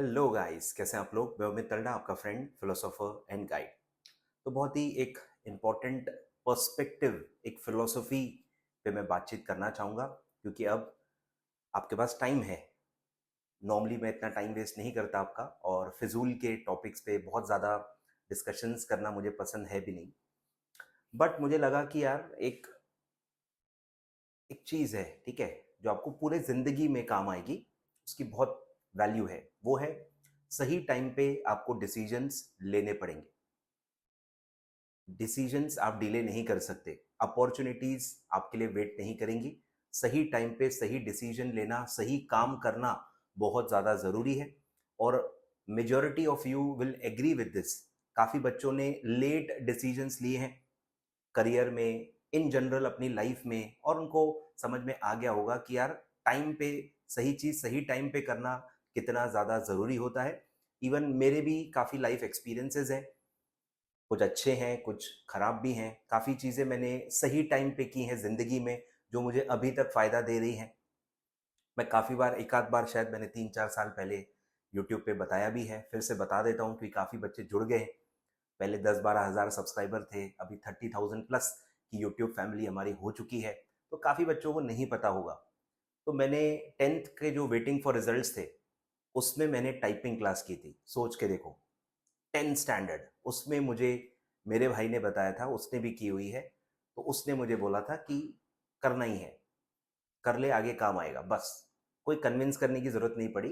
Hello guys, कैसे हैं आप लोग। मैं अमित तंडा, आपका फ्रेंड, फिलोसोफर एंड गाइड। तो बहुत ही एक इम्पॉर्टेंट पर्सपेक्टिव, एक फिलोसफी पे मैं बातचीत करना चाहूँगा, क्योंकि अब आपके पास टाइम है। नॉर्मली मैं इतना टाइम वेस्ट नहीं करता आपका, और फिजूल के टॉपिक्स पे बहुत ज़्यादा डिस्कशंस करना मुझे पसंद है भी नहीं। बट मुझे लगा कि यार एक एक चीज़ है, ठीक है, जो आपको पूरे ज़िंदगी में काम आएगी, उसकी बहुत वैल्यू है। वो है, सही टाइम पे आपको डिसीजंस लेने पड़ेंगे। डिसीजंस आप डिले नहीं कर सकते। अपॉर्चुनिटीज आपके लिए वेट नहीं करेंगी। सही टाइम पे सही डिसीजन लेना, सही काम करना बहुत ज़्यादा ज़रूरी है। और majority of you will agree with this. काफ़ी बच्चों ने लेट डिसीजंस लिए हैं करियर में, इन जनरल अपनी लाइफ में, और उनको समझ में आ गया होगा कि यार टाइम पे सही चीज़ सही टाइम पे करना कितना ज़्यादा ज़रूरी होता है। इवन मेरे भी काफ़ी लाइफ एक्सपीरियंसेस हैं, कुछ अच्छे हैं, कुछ खराब भी हैं। काफ़ी चीज़ें मैंने सही टाइम पे की हैं ज़िंदगी में, जो मुझे अभी तक फ़ायदा दे रही हैं। मैं काफ़ी बार, एक आध बार शायद मैंने 3-4 साल पहले यूट्यूब पे बताया भी है, फिर से बता देता हूँ, क्योंकि काफ़ी बच्चे जुड़ गए हैं। पहले 10-12 हज़ार सब्सक्राइबर थे, अभी 30,000 प्लस की यूट्यूब फैमिली हमारी हो चुकी है। तो काफ़ी बच्चों को नहीं पता होगा। तो मैंने 10th के जो वेटिंग फॉर रिजल्ट्स थे, उसमें मैंने टाइपिंग क्लास की थी। सोच के देखो, 10 स्टैंडर्ड, उसमें मुझे मेरे भाई ने बताया था, उसने भी की हुई है। तो उसने मुझे बोला था कि करना ही है, कर ले, आगे काम आएगा, बस। कोई कन्विंस करने की ज़रूरत नहीं पड़ी।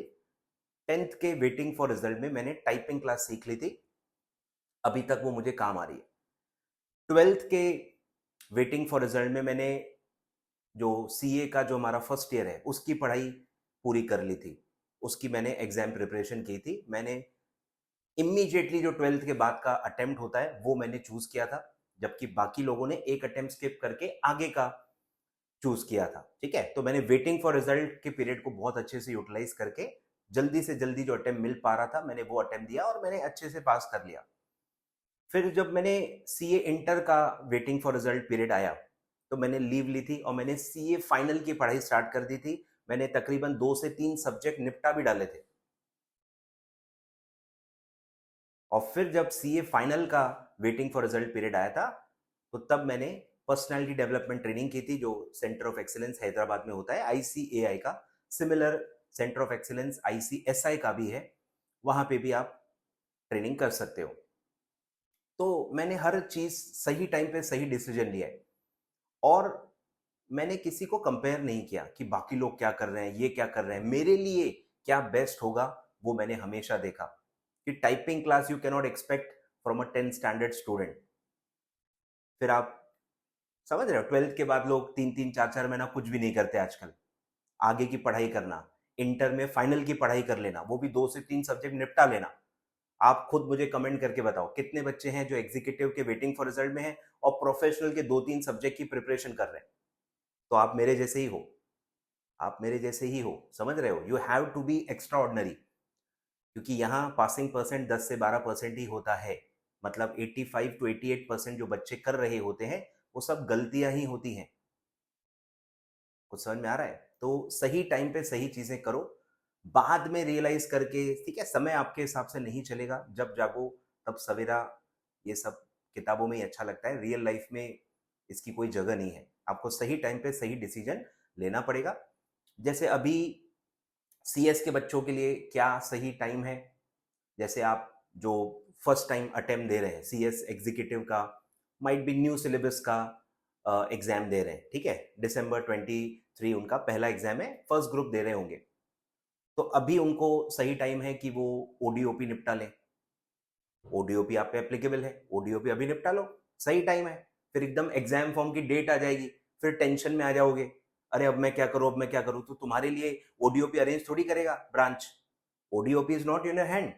10th के वेटिंग फॉर रिजल्ट में मैंने टाइपिंग क्लास सीख ली थी, अभी तक वो मुझे काम आ रही है। 12th के वेटिंग फॉर रिजल्ट में मैंने जो सीए का जो हमारा फर्स्ट ईयर है, उसकी पढ़ाई पूरी कर ली थी। उसकी मैंने एग्ज़ाम प्रिपरेशन की थी। मैंने इमीडिएटली जो 12th के बाद का अटेम्प्ट होता है, वो मैंने चूज किया था, जबकि बाकी लोगों ने एक अटेम्प्ट स्किप करके आगे का चूज किया था। ठीक है, तो मैंने वेटिंग फॉर रिजल्ट के पीरियड को बहुत अच्छे से यूटिलाइज करके जल्दी से जल्दी जो अटेम्प्ट मिल पा रहा था, मैंने वो अटेम्प्ट दिया और मैंने अच्छे से पास कर लिया। फिर जब मैंने सीए इंटर का वेटिंग फॉर रिजल्ट पीरियड आया, तो मैंने लीव ली थी और मैंने सीए फाइनल की पढ़ाई स्टार्ट कर दी थी। मैंने तकरीबन 2 से 3 सब्जेक्ट निपटा भी डाले थे। और फिर जब सीए फाइनल का वेटिंग फॉर रिजल्ट पीरियड आया था, तो तब मैंने पर्सनालिटी डेवलपमेंट ट्रेनिंग की थी, जो सेंटर ऑफ एक्सीलेंस हैदराबाद में होता है, आईसीएआई का। Similar centre of excellence ICSI का भी है, वहां पे भी आप ट्रेनिंग कर सकते हो। तो मैंने हर चीज सही टाइम पे सही डिसीजन लिया है। और मैंने किसी को कंपेयर नहीं किया कि बाकी लोग क्या कर रहे हैं, ये क्या कर रहे हैं, मेरे लिए क्या बेस्ट होगा, वो मैंने हमेशा देखा। कि typing class you can not expect from a 10 standard student. फिर आप समझ रहे हो, 12th के बाद लोग 3-3 4-4 महीना कुछ भी नहीं करते आजकल। आगे की पढ़ाई करना, इंटर में फाइनल की पढ़ाई कर लेना, वो भी 2 से 3 सब्जेक्ट निपटा लेना। आप खुद मुझे कमेंट करके बताओ, कितने बच्चे हैं जो एग्जीक्यूटिव के वेटिंग फॉर रिजल्ट में हैं और प्रोफेशनल के 2-3 सब्जेक्ट की प्रिपरेशन कर रहे हैं। तो आप मेरे जैसे ही हो, आप मेरे जैसे ही हो, समझ रहे हो। You have to be extraordinary, क्योंकि यहाँ पासिंग परसेंट 10 से 12% ही होता है। मतलब 85 to 88% जो बच्चे कर रहे होते हैं, वो सब गलतियां ही होती हैं। कुछ समझ में आ रहा है? तो सही टाइम पे सही चीजें करो, बाद में रियलाइज करके। ठीक है, समय आपके हिसाब से नहीं चलेगा, जब जागो तब सवेरा। ये सब किताबों में ही अच्छा लगता है, रियल लाइफ में इसकी कोई जगह नहीं है। आपको सही टाइम पे सही डिसीजन लेना पड़ेगा। जैसे अभी सीएस के बच्चों के लिए क्या सही टाइम है, जैसे आप जो फर्स्ट टाइम अटेम्प्ट दे रहे हैं सीएस एग्जीक्यूटिव का, माइट बी न्यू सिलेबस का एग्जाम दे रहे हैं, ठीक है, December 23 उनका पहला एग्जाम है, फर्स्ट ग्रुप दे रहे होंगे। तो अभी उनको सही टाइम है कि वो ओडीओपी निपटा लें। ओडीओपी आप पे एप्लीकेबल है, ओडीओपी अभी निपटा लो, सही टाइम है। फिर एकदम एग्जाम फॉर्म की डेट आ जाएगी, फिर टेंशन में आ जाओगे, अरे अब मैं क्या करूं, अब मैं क्या करूं। तो तुम्हारे लिए ओडीओपी अरेंज थोड़ी करेगा branch. ODOP is not in your hand.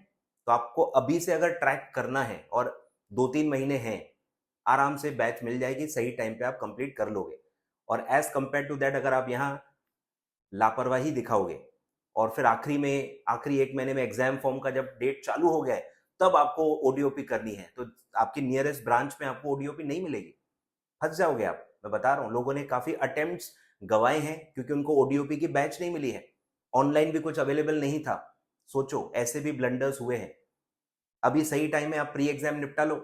तो आपको अभी से अगर ट्रैक करना है, और 2-3 महीने हैं, आराम से बैच मिल जाएगी, सही टाइम पे आप कंप्लीट कर लोगे। और एज कंपेयर टू दैट, अगर आप यहाँ लापरवाही दिखाओगे और फिर आखिरी में, आखिरी 1 महीने में एग्जाम फॉर्म का जब डेट चालू हो गया है, तब आपको ओडीओपी करनी है, तो आपकी नियरेस्ट ब्रांच में आपको ओडीओपी नहीं मिलेगी, फंस जाओगे आप। मैं बता रहा हूँ, लोगों ने काफी अटेम्प्ट्स गवाए हैं क्योंकि उनको ओडीओपी की बैच नहीं मिली है। ऑनलाइन भी कुछ अवेलेबल नहीं था, सोचो, ऐसे भी ब्लंडर्स हुए हैं। अभी सही टाइम है, आप प्री एग्जाम निपटा लो,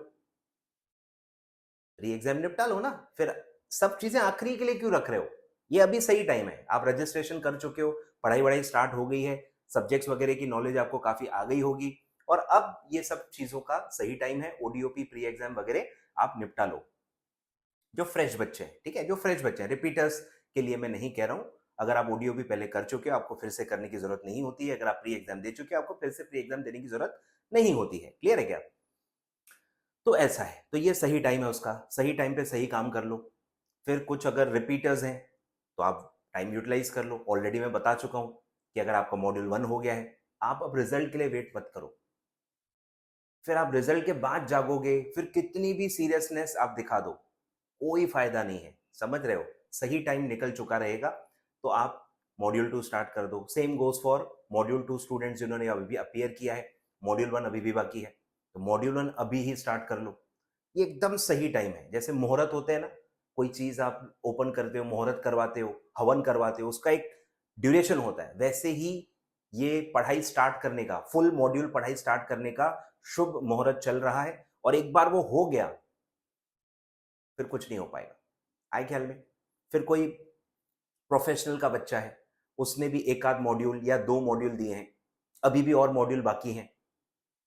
प्री एग्जाम निपटा लो ना, फिर सब चीजें आखिरी के लिए क्यों रख रहे हो? ये अभी सही टाइम है, आप रजिस्ट्रेशन कर चुके हो, पढ़ाई वढ़ाई स्टार्ट हो गई है, सब्जेक्ट्स वगैरह की नॉलेज आपको काफी आ गई होगी, और अब ये सब चीजों का सही टाइम है, ओडीओपी प्री एग्जाम वगैरह आप निपटा लो। जो फ्रेश बच्चे हैं, ठीक है, जो फ्रेश बच्चे हैं, रिपीटर्स के लिए मैं नहीं कह रहा हूं। अगर आप ओडीओपी पहले कर चुके हो, आपको फिर से करने की जरूरत नहीं होती है। अगर आप प्री एग्जाम दे चुके हो, आपको फिर से प्री एग्जाम देने की जरूरत नहीं होती है। क्लियर है क्या? तो ऐसा है, तो ये सही टाइम है उसका, सही टाइम पे सही काम कर लो। फिर कुछ अगर रिपीटर्स हैं तो आप टाइम यूटिलाइज कर लो। ऑलरेडी मैं बता चुका हूं कि अगर आपका मॉड्यूल 1 हो गया है, आप अब रिजल्ट के लिए वेट मत करो। फिर आप रिजल्ट के बाद जागोगे, फिर कितनी भी सीरियसनेस आप दिखा दो, कोई फायदा नहीं है। समझ रहे हो? सही टाइम निकल चुका रहेगा, तो आप मॉड्यूल 2 स्टार्ट कर दो। Same goes for module 2 students जिन्होंने अभी भी अपीयर किया है, मॉड्यूल 1 अभी भी बाकी है, तो मॉड्यूल 1 अभी ही स्टार्ट कर लो। ये एकदम सही टाइम है। जैसे मुहूर्त होते हैं ना, कोई चीज आप ओपन करते हो, मुहूर्त करवाते हो, हवन करवाते हो, उसका एक ड्यूरेशन होता है, वैसे ही ये पढ़ाई स्टार्ट करने का, फुल मॉड्यूल पढ़ाई स्टार्ट करने का शुभ मुहूर्त चल रहा है, और एक बार वो हो गया फिर कुछ नहीं हो पाएगा। आए ख्याल में? फिर कोई प्रोफेशनल का बच्चा है, उसने भी एक आध मॉड्यूल या 2 मॉड्यूल दिए हैं, अभी भी और मॉड्यूल बाकी हैं,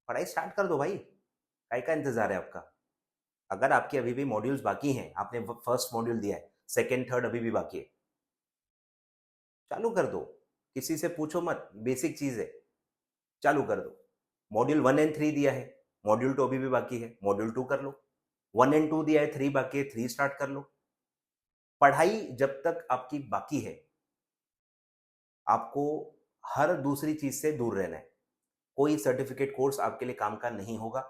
पढ़ाई स्टार्ट कर दो भाई, काय का इंतजार है आपका? अगर आपके अभी भी मॉड्यूल्स बाकी हैं, आपने फर्स्ट मॉड्यूल दिया है, सेकंड थर्ड अभी भी बाकी है, चालू कर दो। किसी से पूछो मत, बेसिक चीज है, चालू कर दो। मॉड्यूल 1 एंड 3 दिया है, मॉड्यूल 2 अभी भी बाकी है, मॉड्यूल 2 कर लो। 1 एंड 2 दिया है, 3 बाकी है, 3 स्टार्ट कर लो। पढ़ाई जब तक आपकी बाकी है, आपको हर दूसरी चीज से दूर रहना है। कोई सर्टिफिकेट कोर्स आपके लिए काम का नहीं होगा,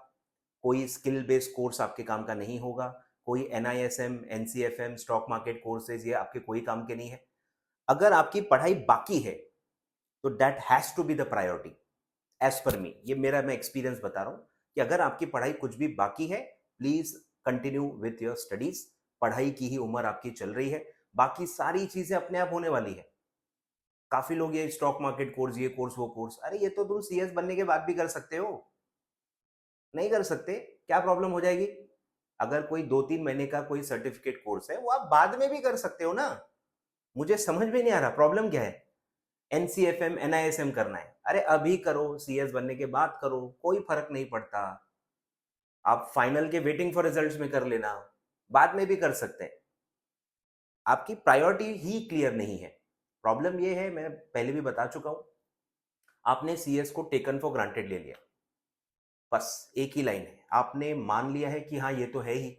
कोई स्किल बेस्ड कोर्स आपके काम का नहीं होगा, कोई NISM, NCFM, stock market courses ये आपके कोई काम के नहीं है। अगर आपकी पढ़ाई बाकी है तो that has to be the priority as per me. ये मेरा मैं एक्सपीरियंस बता रहा हूं कि अगर आपकी पढ़ाई कुछ भी बाकी है, please continue with your studies. पढ़ाई की ही उम्र आपकी चल रही है, बाकी सारी चीजें अपने आप होने वाली है। काफी लोग ये स्टॉक मार्केट कोर्स, ये कोर्स, वो कोर्स, अरे ये तो तुम CS बनने के बाद भी कर सकते हो। नहीं कर सकते? क्या प्रॉब्लम हो जाएगी? अगर कोई 2-3 महीने का कोई सर्टिफिकेट कोर्स है, वो आप बाद में भी कर सकते हो ना। मुझे समझ में नहीं आ रहा प्रॉब्लम क्या है। NCFM, NISM करना है, अरे अभी करो, CS बनने के बाद करो, कोई फर्क नहीं पड़ता। आप फाइनल के वेटिंग फॉर रिजल्ट्स में कर लेना, बाद में भी कर सकते हैं। आपकी प्रायोरिटी ही क्लियर नहीं है। प्रॉब्लम ये है, मैं पहले भी बता चुका हूं, आपने CS को टेकन फॉर ग्रांटेड ले लिया। बस एक ही लाइन है, आपने मान लिया है कि हाँ ये तो है ही,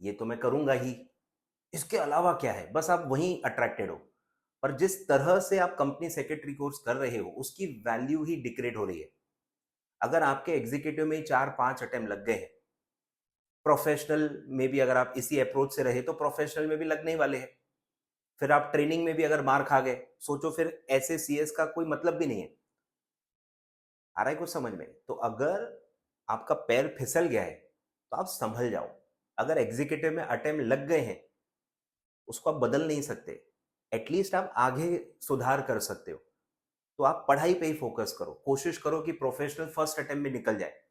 ये तो मैं करूंगा ही, इसके अलावा क्या है, बस आप वहीं अट्रैक्टेड हो। पर जिस तरह से आप कंपनी सेक्रेटरी कोर्स कर रहे हो, उसकी वैल्यू ही डिग्रेड हो रही है। अगर आपके एग्जीक्यूटिव में 4-5 अटेम्प्ट लग गए हैं, प्रोफेशनल में भी अगर आप इसी अप्रोच से रहे तो प्रोफेशनल में भी लगने ही वाले हैं। फिर आप ट्रेनिंग में भी अगर मार खा गए, सोचो फिर ऐसे CS का कोई मतलब भी नहीं है। आ रहा है कुछ समझ में? तो अगर आपका पैर फिसल गया है तो आप संभल जाओ। अगर एग्जीक्यूटिव में अटेम्प्ट लग गए हैं, उसको आप बदल नहीं सकते, एटलीस्ट आप आगे सुधार कर सकते हो। तो आप पढ़ाई पे ही फोकस करो, कोशिश करो कि प्रोफेशनल फर्स्ट अटेम्प्ट में निकल जाए,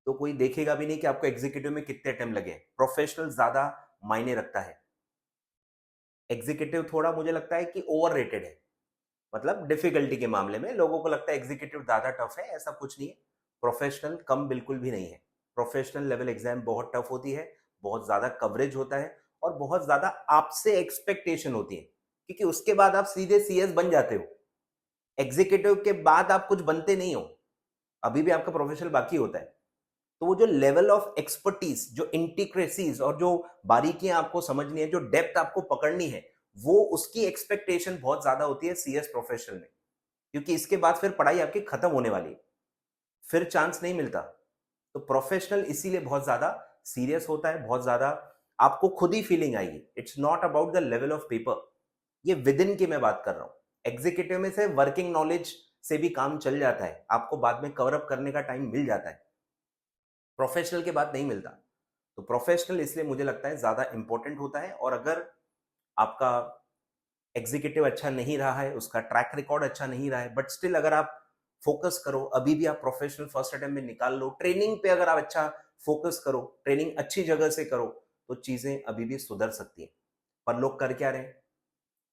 तो कोई देखेगा भी नहीं कि आपको एग्जीक्यूटिव में कितने अटेम्प्ट लगे। प्रोफेशनल ज्यादा मायने रखता है, एग्जीक्यूटिव थोड़ा मुझे लगता है कि ओवर रेटेड है। मतलब डिफिकल्टी के मामले में लोगों को लगता है एग्जीक्यूटिव ज्यादा टफ है, ऐसा कुछ नहीं है। प्रोफेशनल कम बिल्कुल भी नहीं है। प्रोफेशनल लेवल एग्जाम बहुत टफ होती है, बहुत ज्यादा कवरेज होता है, और बहुत ज्यादा आपसे एक्सपेक्टेशन होती है, क्योंकि उसके बाद आप सीधे CS बन जाते हो। एग्जीक्यूटिव के बाद आप कुछ बनते नहीं हो, अभी भी आपका प्रोफेशनल बाकी होता है। तो वो जो लेवल ऑफ एक्सपर्टीज, जो इंटीग्रेसीज और जो बारीकियां आपको समझनी है, जो डेप्थ आपको पकड़नी है, वो उसकी एक्सपेक्टेशन बहुत ज्यादा होती है CS प्रोफेशनल में, क्योंकि इसके बाद फिर पढ़ाई आपकी खत्म होने वाली है, फिर चांस नहीं मिलता। तो प्रोफेशनल इसीलिए बहुत ज्यादा सीरियस होता है, बहुत ज्यादा आपको खुद ही फीलिंग आएगी। It's not about the level of paper, ये विद इन की मैं बात कर रहा हूं। एग्जीक्यूटिव में से वर्किंग नॉलेज से भी काम चल जाता है, आपको बाद में कवर अप करने का टाइम मिल जाता है, प्रोफेशनल के बाद नहीं मिलता। तो प्रोफेशनल इसलिए मुझे लगता है ज्यादा इंपॉर्टेंट होता है। और अगर आपका एग्जीक्यूटिव अच्छा नहीं रहा है, उसका ट्रैक रिकॉर्ड अच्छा नहीं रहा है, बट स्टिल अगर आप फोकस करो, अभी भी आप प्रोफेशनल फर्स्ट अटेम्प्ट में निकाल लो, ट्रेनिंग पे अगर आप अच्छा फोकस करो, ट्रेनिंग अच्छी जगह से करो, तो चीजें अभी भी सुधर सकती हैं। पर लोग कर क्या रहे हैं,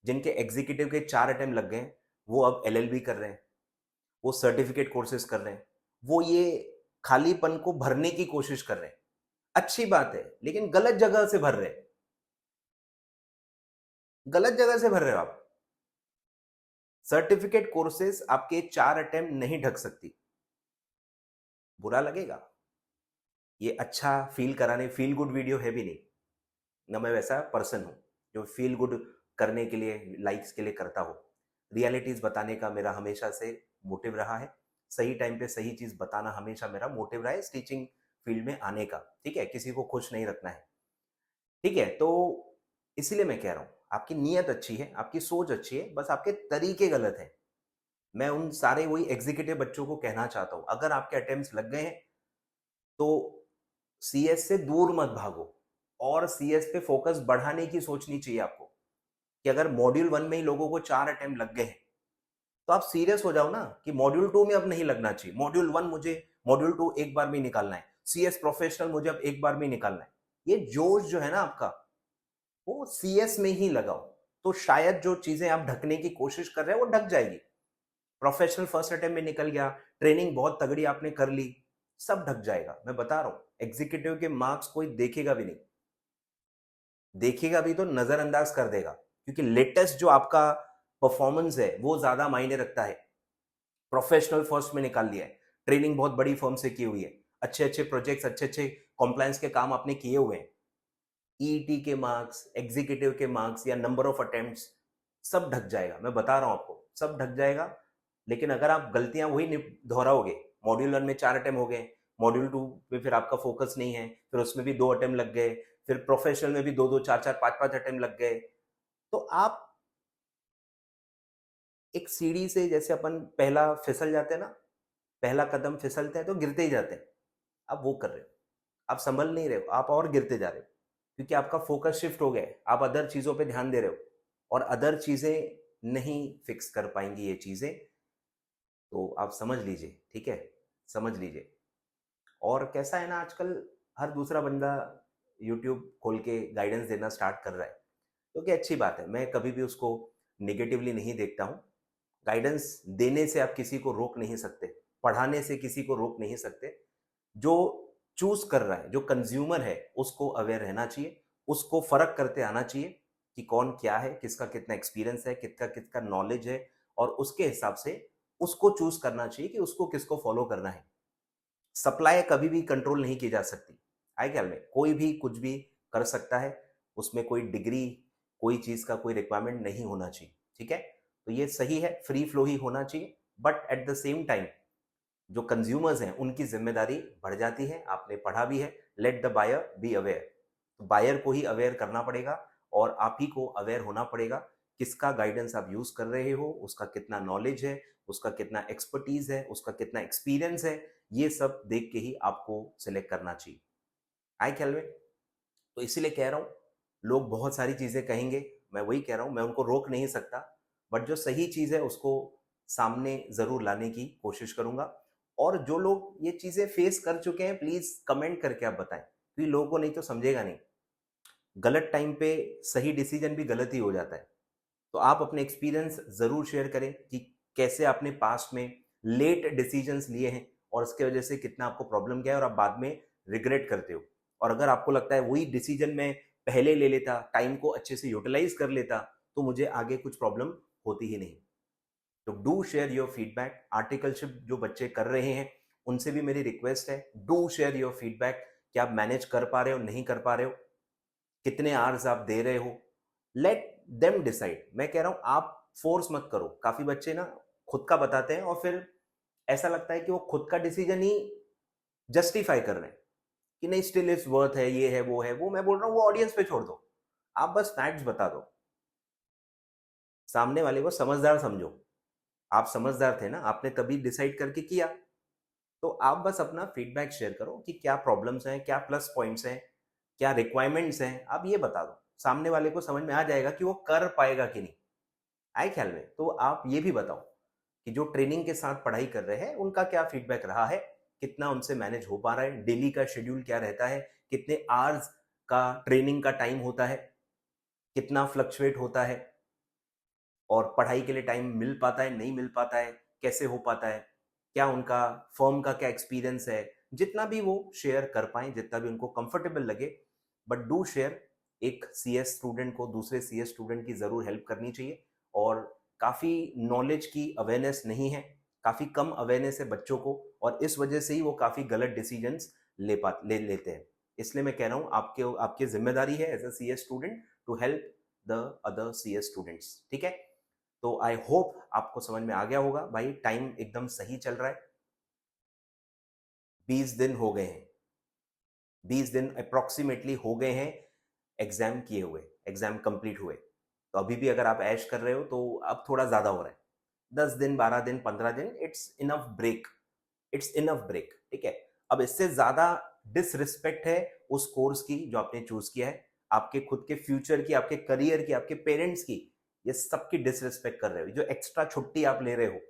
जिनके एग्जीक्यूटिव के 4 अटेम्प्ट लग गए वो अब एलएलबी कर रहे हैं, वो सर्टिफिकेट कोर्सेज कर रहे हैं, वो ये खालीपन को भरने की कोशिश कर रहे हैं। अच्छी बात है, लेकिन गलत जगह से भर रहे हैं, गलत जगह से भर रहे हो आप। सर्टिफिकेट कोर्सेज आपके 4 अटेम्प्ट नहीं ढक सकती, बुरा लगेगा। ये अच्छा फील कराने, फील गुड वीडियो है भी नहीं ना, मैं वैसा पर्सन हूं जो फील गुड करने के लिए, लाइक्स के लिए करता हो। रियलिटीज बताने का मेरा हमेशा से मोटिव रहा है, सही टाइम पे सही चीज बताना हमेशा मेरा मोटिव रहा है इस टीचिंग फील्ड में आने का। ठीक है, किसी को खुश नहीं रखना है। ठीक है, तो इसीलिए मैं कह रहा हूं, आपकी नीयत अच्छी है, आपकी सोच अच्छी है, बस आपके तरीके गलत है। मैं उन सारे वही एग्जीक्यूटिव बच्चों को कहना चाहता हूं, अगर आपके अटेम्प्ट्स लग गए हैं तो सीएस से दूर मत भागो, और सीएस पे फोकस बढ़ाने की सोचनी चाहिए आपको। कि अगर मॉड्यूल 1 में ही लोगों को 4 अटेम्प्ट लग गए हैं, तो आप सीरियस हो जाओ ना कि मॉड्यूल 2 में अब नहीं लगना चाहिए। मॉड्यूल 1 मुझे, मॉड्यूल 2 एक बार में ही निकालना है, सीएस प्रोफेशनल मुझे अब एक बार में ही निकालना है। ये जोश जो है ना आपका, वो सीएस में ही लगाओ, तो शायद जो चीजें आप ढकने की कोशिश कर रहे हैं वो ढक जाएगी। प्रोफेशनल फर्स्ट अटेम्प्ट में निकल गया, ट्रेनिंग बहुत तगड़ी आपने कर ली, सब ढक जाएगा। मैं बता रहा हूं, एग्जीक्यूटिव के मार्क्स कोई देखेगा भी नहीं, देखेगा भी तो नजरअंदाज कर देगा, क्योंकि लेटेस्ट जो आपका परफॉर्मेंस है वो ज्यादा मायने रखता है। प्रोफेशनल फर्स्ट में निकाल लिया है, ट्रेनिंग बहुत बड़ी फर्म से की हुई है, अच्छे अच्छे प्रोजेक्ट्स, अच्छे अच्छे कॉम्प्लायंस के काम आपने किए हुए हैं, ईटी के मार्क्स, एग्जीक्यूटिव के मार्क्स या नंबर ऑफ अटेम्प्ट्स, सब ढक जाएगा। मैं बता रहा हूं आपको, सब ढक जाएगा। लेकिन अगर आप गलतियां वही दोहराओगे, मॉड्यूल 1 में 4 अटेम्प्ट हो गए, मॉड्यूल 2 में फिर आपका फोकस नहीं है, फिर उसमें भी 2 अटेम्प्ट लग गए, फिर प्रोफेशनल में भी 2-2, 4-4, 5-5 अटेम्प्ट लग गए, तो आप एक सीढ़ी से, जैसे अपन पहला फिसल जाते हैं ना, पहला कदम फिसलते हैं तो गिरते ही जाते हैं, आप वो कर रहे हो, आप संभल नहीं रहे हो, आप और गिरते जा रहे हो, क्योंकि आपका फोकस शिफ्ट हो गया है, आप अदर चीजों पे ध्यान दे रहे हो, और अदर चीजें नहीं फिक्स कर पाएंगी ये चीजें, तो आप समझ लीजिए। ठीक है, समझ लीजिए। और कैसा है ना, आजकल हर दूसरा बंदा यूट्यूब खोल के गाइडेंस देना स्टार्ट कर रहा है, तो क्या अच्छी बात है, मैं कभी भी उसको निगेटिवली नहीं देखता हूँ। गाइडेंस देने से आप किसी को रोक नहीं सकते, पढ़ाने से किसी को रोक नहीं सकते। जो चूज कर रहा है, जो कंज्यूमर है, उसको अवेयर रहना चाहिए, उसको फर्क करते आना चाहिए कि कौन क्या है, किसका कितना एक्सपीरियंस है, किसका किसका नॉलेज है, और उसके हिसाब से उसको चूज करना चाहिए कि उसको किसको फॉलो करना है। सप्लाई कभी भी कंट्रोल नहीं की जा सकती। आए ख्याल में, कोई भी कुछ भी कर सकता है, उसमें कोई डिग्री, कोई चीज का कोई रिक्वायरमेंट नहीं होना चाहिए। ठीक है, तो ये सही है, फ्री फ्लो ही होना चाहिए, but at the same time जो कंज्यूमर्स हैं उनकी जिम्मेदारी बढ़ जाती है। आपने पढ़ा भी है, let the buyer be aware, तो बायर को ही अवेयर करना पड़ेगा, और आप ही को अवेयर होना पड़ेगा किसका गाइडेंस आप यूज कर रहे हो, उसका कितना नॉलेज है, उसका कितना एक्सपर्टीज है, उसका कितना एक्सपीरियंस है, ये सब देख के ही आपको सिलेक्ट करना चाहिए। आए ख्याल में, तो इसीलिए कह रहा हूं, लोग बहुत सारी चीजें कहेंगे, मैं वही कह रहा हूं, मैं उनको रोक नहीं सकता, बट जो सही चीज है उसको सामने जरूर लाने की कोशिश करूंगा। और जो लोग ये चीजें फेस कर चुके हैं, प्लीज कमेंट करके आप बताएं, क्योंकि लोगों को नहीं तो समझेगा नहीं। गलत टाइम पे सही डिसीजन भी गलत ही हो जाता है, तो आप अपने एक्सपीरियंस जरूर शेयर करें कि कैसे आपने पास्ट में लेट डिसीजंस लिए हैं, और उसके वजह से कितना आपको प्रॉब्लम क्या है, और आप बाद में रिग्रेट करते हो। और अगर आपको लगता है वही डिसीजन मैं पहले ले लेता, टाइम को अच्छे से यूटिलाइज कर लेता, तो मुझे आगे कुछ प्रॉब्लम होती ही नहीं। तो do share your feedback. Articleship जो बच्चे कर रहे हैं उनसे भी मेरी रिक्वेस्ट है, डू शेयर योर फीडबैक, कि आप मैनेज कर पा रहे हो, नहीं कर पा रहे हो, कितने आवर्स आप दे रहे हो, लेट देम डिसाइड। मैं कह रहा हूं आप फोर्स मत करो। काफी बच्चे ना खुद का बताते हैं, और फिर ऐसा लगता है कि वो खुद का डिसीजन ही जस्टिफाई कर रहे हैं कि नहीं, स्टिल इज वर्थ है, ये है, वो है, वो मैं बोल रहा हूँ वो ऑडियंस पे छोड़ दो, आप बस फैक्ट्स बता दो, सामने वाले को समझदार समझो। आप समझदार थे ना, आपने तभी डिसाइड करके किया, तो आप बस अपना फीडबैक शेयर करो कि क्या प्रॉब्लम्स हैं, क्या प्लस पॉइंट्स हैं, क्या रिक्वायरमेंट्स हैं, आप ये बता दो। सामने वाले को समझ में आ जाएगा कि वो कर पाएगा कि नहीं। आए ख्याल में, तो आप ये भी बताओ कि जो ट्रेनिंग के साथ पढ़ाई कर रहे हैं उनका क्या फीडबैक रहा है, कितना उनसे मैनेज हो पा रहा है, डेली का शेड्यूल क्या रहता है, कितने आवर्स का ट्रेनिंग का टाइम होता है, कितना फ्लक्चुएट होता है, और पढ़ाई के लिए टाइम मिल पाता है, नहीं मिल पाता है, कैसे हो पाता है, क्या उनका फर्म का क्या एक्सपीरियंस है, जितना भी वो शेयर कर पाए, जितना भी उनको कंफर्टेबल लगे, बट डू शेयर। एक सीएस स्टूडेंट को दूसरे सीएस स्टूडेंट की ज़रूर हेल्प करनी चाहिए, और काफ़ी नॉलेज की अवेयरनेस नहीं है, काफ़ी कम अवेयरनेस है बच्चों को, और इस वजह से ही वो काफ़ी गलत डिसीजंस ले लेते हैं। इसलिए मैं कह रहा हूँ आपके आपकी जिम्मेदारी है as a CS student to help the other CS students. ठीक है, तो आई होप आपको समझ में आ गया होगा। भाई टाइम एकदम सही चल रहा है, 20 दिन हो गए हैं, 20 दिन अप्रोक्सीमेटली हो गए हैं एग्जाम किए हुए, एग्जाम कंप्लीट हुए। तो अभी भी अगर आप ऐश कर रहे हो तो अब थोड़ा ज्यादा हो रहा है, 10 दिन 12 दिन 15 दिन, it's enough break, it's enough break. ठीक है, अब इससे ज्यादा डिसरिस्पेक्ट है उस कोर्स की जो आपने चूज किया है, आपके खुद के फ्यूचर की, आपके करियर की, आपके पेरेंट्स की, ये सबकी डिसरिस्पेक्ट कर रहे हो। जो एक्स्ट्रा छुट्टी आप ले रहे हो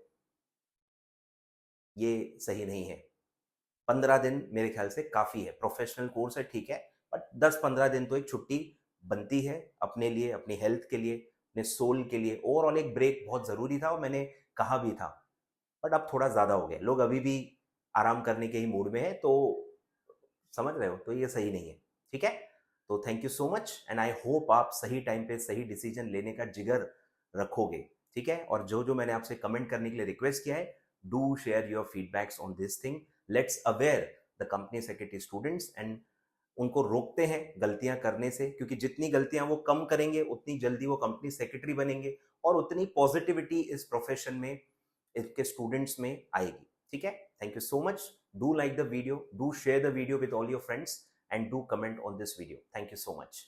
ये सही नहीं है। 15 दिन मेरे ख्याल से काफी है, प्रोफेशनल कोर्स है ठीक है, बट 10-15 दिन तो एक छुट्टी बनती है अपने लिए, अपनी हेल्थ के लिए, अपने सोल के लिए। ओवरऑल एक ब्रेक बहुत जरूरी था और मैंने कहा भी था, बट अब थोड़ा ज्यादा हो गया, लोग अभी भी आराम करने के ही मूड में है, तो समझ रहे हो, तो ये सही नहीं है। ठीक है, तो thank you so much, and I hope आप सही टाइम पे सही डिसीजन लेने का जिगर रखोगे। ठीक है, और जो जो मैंने आपसे कमेंट करने के लिए रिक्वेस्ट किया है, do share your feedbacks on this thing, let's aware the company secretary students, and उनको रोकते हैं गलतियां करने से, क्योंकि जितनी गलतियां वो कम करेंगे उतनी जल्दी वो कंपनी सेक्रेटरी बनेंगे, और उतनी पॉजिटिविटी इस प्रोफेशन में, इसके स्टूडेंट्स में आएगी। ठीक है, thank you so much, do like the video, do share the video with all your friends, and do comment on this video. Thank you so much.